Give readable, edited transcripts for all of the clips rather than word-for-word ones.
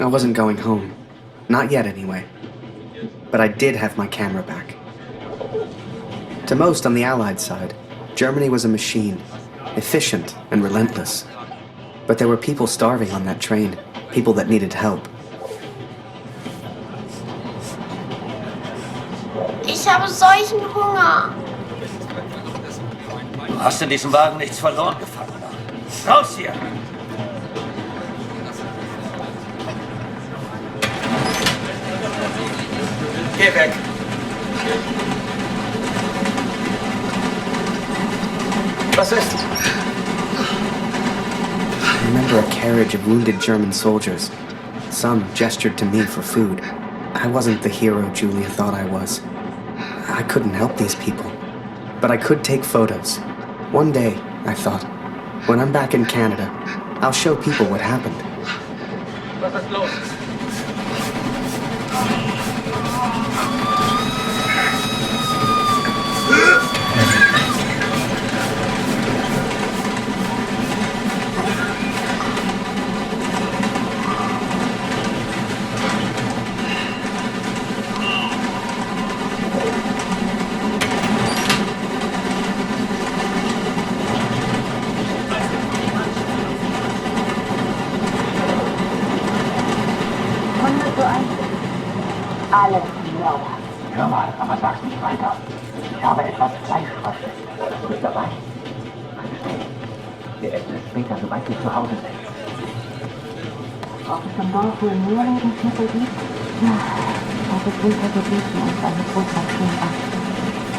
I wasn't going home. Not yet, anyway. But I did have my camera back. To most on the Allied side, Germany was a machine, efficient and relentless. But there were people starving on that train, people that needed help. Ich habe solchen Hunger. Du hast in diesem Wagen nichts verloren, Gefangener. Raus hier! Geh weg! Was ist? I remember a carriage of wounded German soldiers. Some gestured to me for food. I wasn't the hero Julia thought I was. I couldn't help these people. But I could take photos. One day, I thought, when I'm back in Canada, I'll show people what happened. Was ist los? Alles Mörder. Hör mal, aber sag's nicht weiter. Ich habe etwas Fleischfrösche. Bist du dabei? Wir essen es später, sobald wir zu Hause sind. Ob es im Dorf wohl mehr Lebensmittel gibt? Ja, ob es Wintergebieten und eine Großmaschine ab.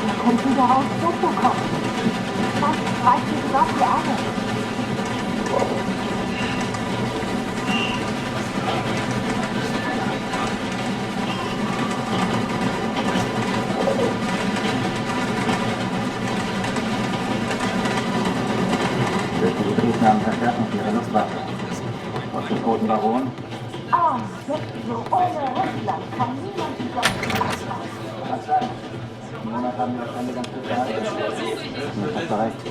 Wir könnten daraus Suppe kochen. Das reicht die Gott für alle. Haben Verstärkung für ihre Luftwaffe. Aus dem Roten Baron? Ah, jetzt so ohne Russland kann niemand die Sache machen. Kann sein. Im Monat haben wir das Ende ganz gut gehalten. Du hast recht.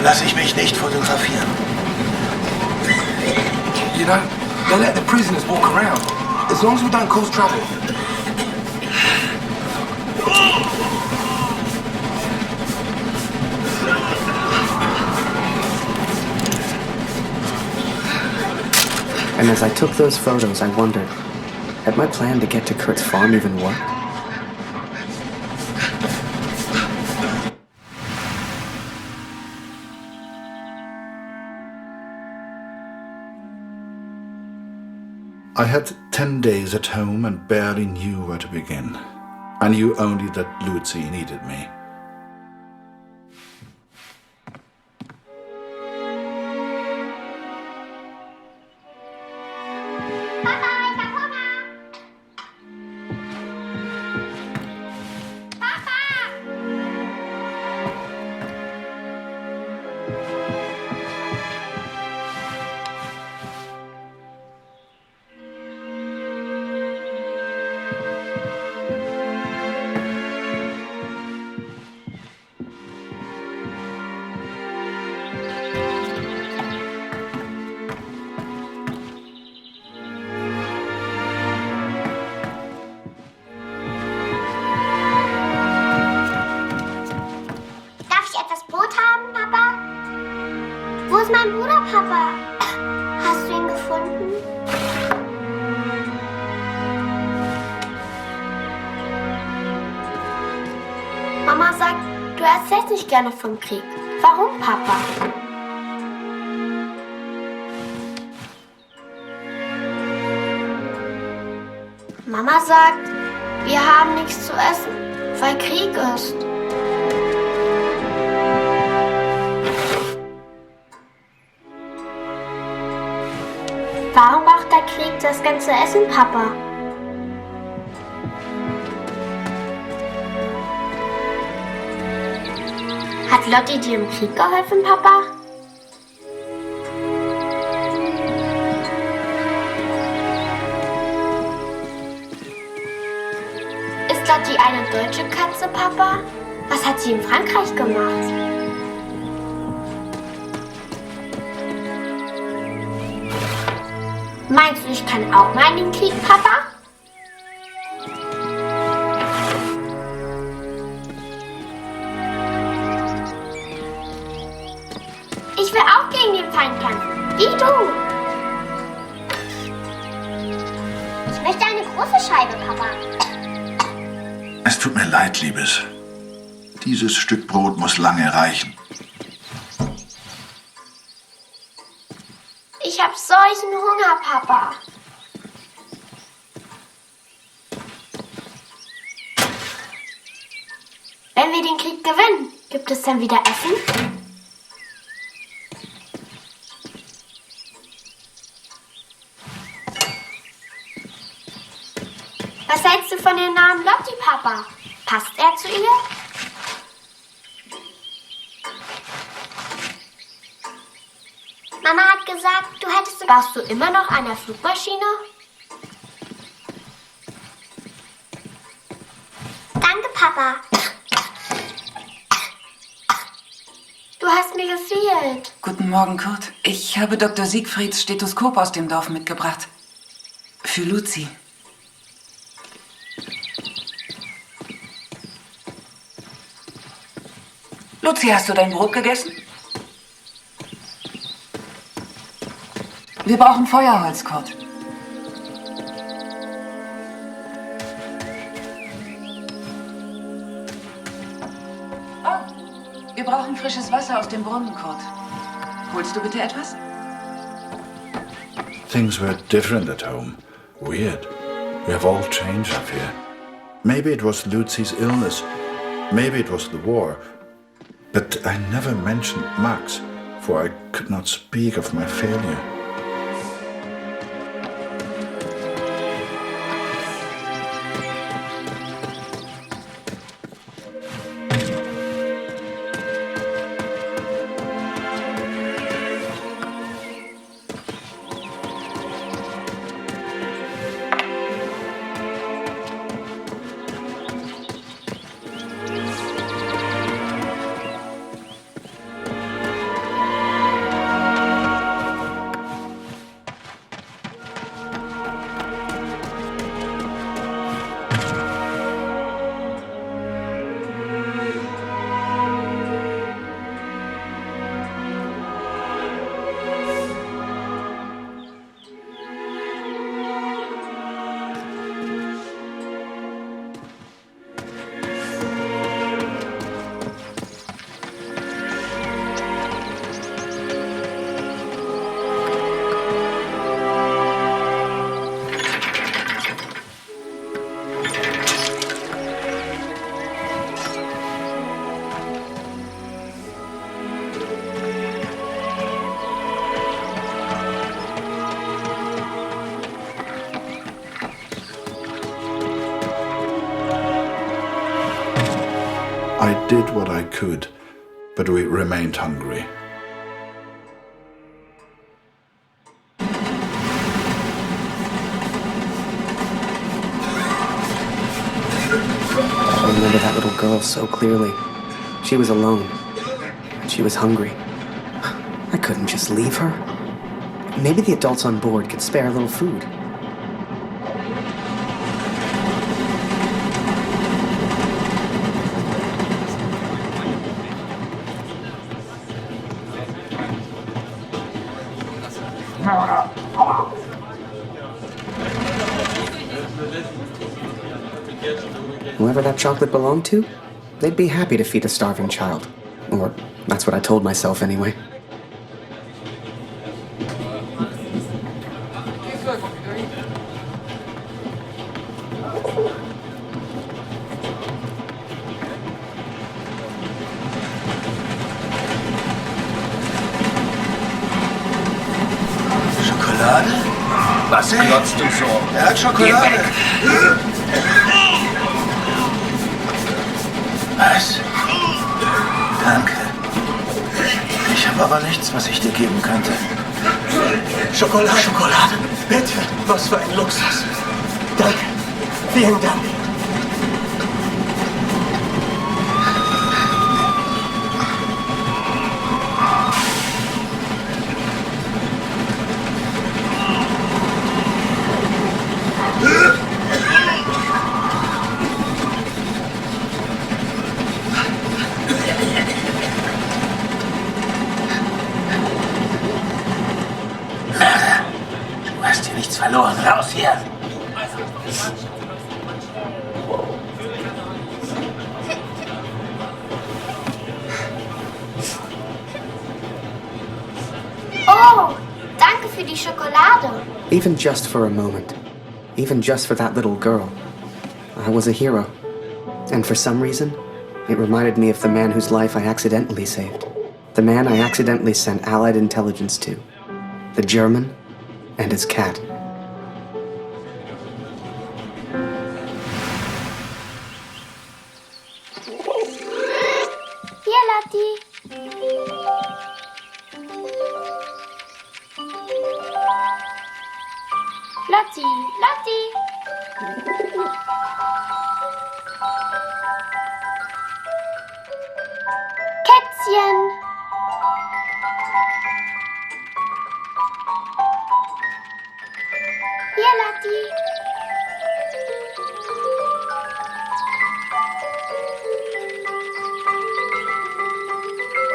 Lass ich mich nicht fotografieren. You know, they let the prisoners walk around, as long as we don't cause trouble. And as I took those photos, I wondered, had my plan to get to Kurt's farm even worked? I had 10 days at home and barely knew where to begin. I knew only that Lucy needed me. Wo ist mein Bruder, Papa? Hast du ihn gefunden? Mama sagt, du erzählst nicht gerne vom Krieg. Warum, Papa? Mama sagt, wir haben nichts zu essen, weil Krieg ist. Warum macht der Krieg das ganze Essen, Papa? Hat Lotti dir im Krieg geholfen, Papa? Ist Lotti eine deutsche Katze, Papa? Was hat sie in Frankreich gemacht? Meinst du, ich kann auch mal in den Krieg, Papa? Ich will auch gegen den Feind kämpfen, wie du. Ich möchte eine große Scheibe, Papa. Es tut mir leid, Liebes. Dieses Stück Brot muss lange reichen. Ich hab solchen Hunger, Papa. Wenn wir den Krieg gewinnen, gibt es dann wieder Essen? Was hältst du von dem Namen Lotti, Papa? Passt er zu ihr? Mama hat gesagt, du hättest... Baust du immer noch an der Flugmaschine? Danke, Papa. Du hast mir gefehlt. Guten Morgen, Kurt. Ich habe Dr. Siegfrieds Stethoskop aus dem Dorf mitgebracht. Für Luzi. Luzi, hast du dein Brot gegessen? Wir brauchen Feuerholz, Kurt. Oh, wir brauchen frisches Wasser aus dem Brunnen, Kurt. Holst du bitte etwas? Things were different at home. Weird. We have all changed up here. Maybe it was Lucy's illness. Maybe it was the war. But I never mentioned Max, for I could not speak of my failure. I did what I could, but we remained hungry. I remember that little girl so clearly. She was alone, and she was hungry. I couldn't just leave her. Maybe the adults on board could spare a little food. Mörder! Aua! Whoever that chocolate belonged to, they'd be happy to feed a starving child. Or that's what I told myself anyway. Schokolade? Was glotzt du so? Er hat Schokolade. Was? Danke. Ich habe aber nichts, was ich dir geben könnte. Schokolade. Schokolade. Bitte. Was für ein Luxus. Danke. Vielen Dank. Du hast hier nichts verloren. Raus hier! Oh, danke für die Schokolade. Even just for a moment. Even just for that little girl. I was a hero. And for some reason, it reminded me of the man whose life I accidentally saved. The man I accidentally sent Allied intelligence to. The German and his cat. Hier, Lotti. Lotti, Lotti. Kätzchen. Hier, Lotti.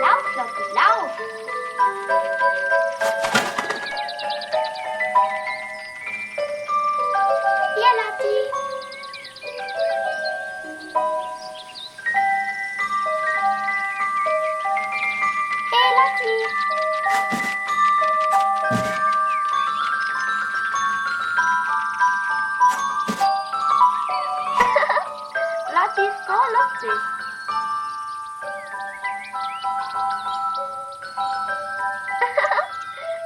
Lauf, Lotti, lauf. Hier, Lotti. Hey, Lotti. Lotti ist so lustig.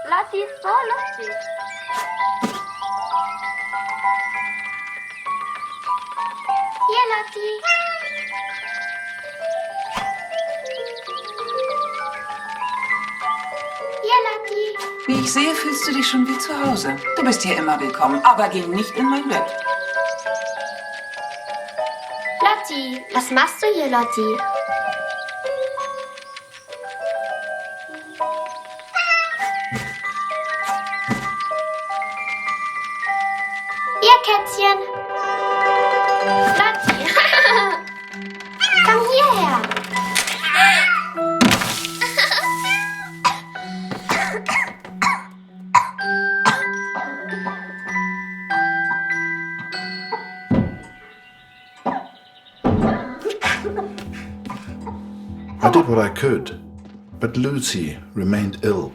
Lotti ist so lustig. Hier, Lotti. Hier, Lotti. Wie ich sehe, fühlst du dich schon wie zu Hause. Du bist hier immer willkommen, aber geh nicht in mein Bett. Lotti, was machst du hier, Lotti? Ihr Kätzchen. Lotti. Komm hierher. I did what I could, but Lucy remained ill.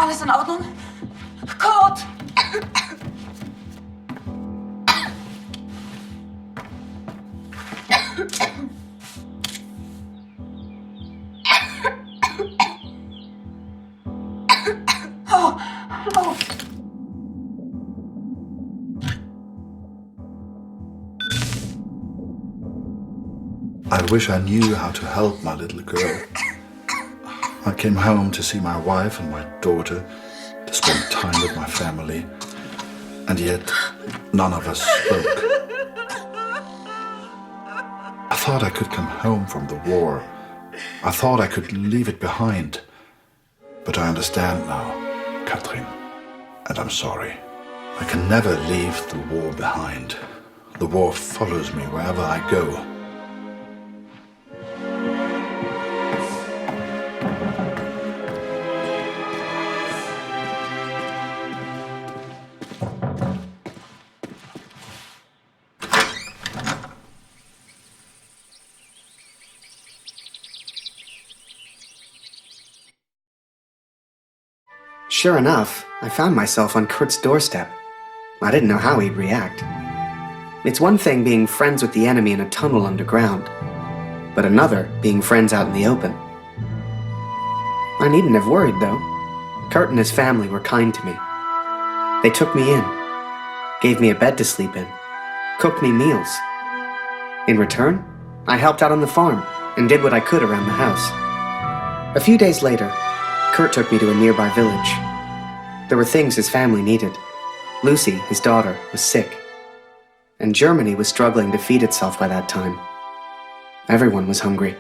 Alles in Ordnung? Kurt! I wish I knew how to help my little girl. I came home to see my wife and my daughter, to spend time with my family, and yet none of us spoke. I thought I could come home from the war. I thought I could leave it behind. But I understand now, Katrin, and I'm sorry. I can never leave the war behind. The war follows me wherever I go. Sure enough, I found myself on Kurt's doorstep. I didn't know how he'd react. It's one thing being friends with the enemy in a tunnel underground, but another being friends out in the open. I needn't have worried, though. Kurt and his family were kind to me. They took me in, gave me a bed to sleep in, cooked me meals. In return, I helped out on the farm and did what I could around the house. A few days later, Kurt took me to a nearby village. There were things his family needed. Lucy, his daughter, was sick. And Germany was struggling to feed itself by that time. Everyone was hungry.